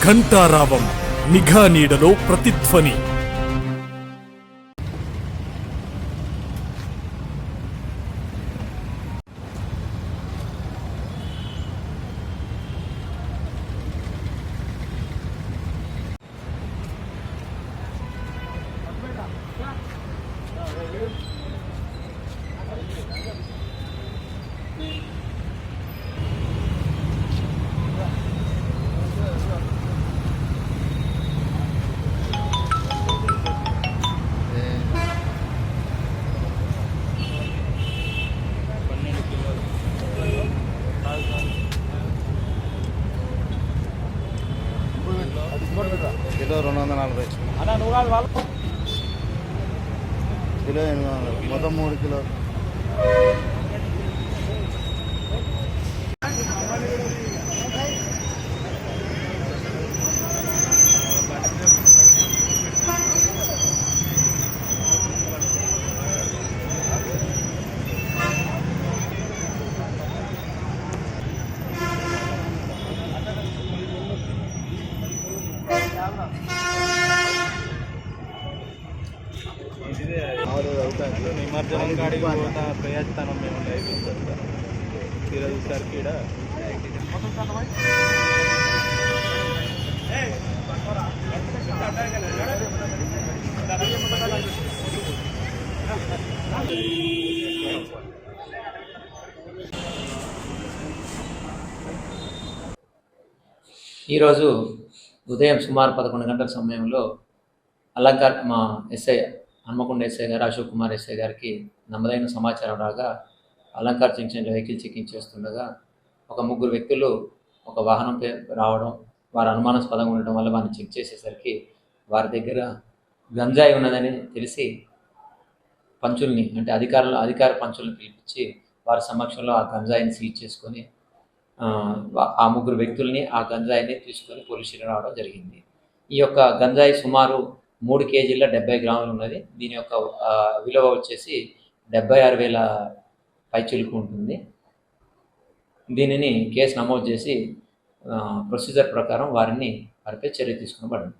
ఘంటారావం నిఘా నీడలో ప్రతిధ్వని. Kilo 240 kilo 800 మొత్తం 3 కిలోలు. నిమజ్జనం కాడికి పోతా ప్రయత్నం మేము లైవ్ తీరా చూసరికి ఈరోజు ఉదయం సుమారు 11 గంటల సమయంలో అలంకార్ మా ఎస్ఐ హన్మకొండ ఎస్ఐ గారు అశోక్ కుమార్ ఎస్ఐ గారికి నమ్మదైన సమాచారం రాగా అలంకార్ జంక్షన్లో వెహికల్ చెకింగ్ చేస్తుండగా ఒక 3 వ్యక్తులు ఒక వాహనంపై రావడం, వారు అనుమానాస్పదంగా ఉండడం వల్ల వారిని చెక్ చేసేసరికి వారి దగ్గర గంజాయి ఉన్నదని తెలిసి పంచుల్ని అంటే అధికార పంచుల్ని పిలిపించి వారి సమక్షంలో ఆ గంజాయిని సీజ్ చేసుకొని ఆ 3 వ్యక్తుల్ని ఆ గంజాయిని తీసుకొని పోలీస్ స్టేషన్ రావడం జరిగింది. ఈ యొక్క గంజాయి సుమారు 3 కేజీల 70 గ్రాములు ఉన్నది. దీని యొక్క విలువ వచ్చేసి 76,000 పైచిలుకు ఉంటుంది. దీనిని కేసు నమోదు చేసి ప్రొసీజర్ ప్రకారం వారిపై చర్య తీసుకునబడింది.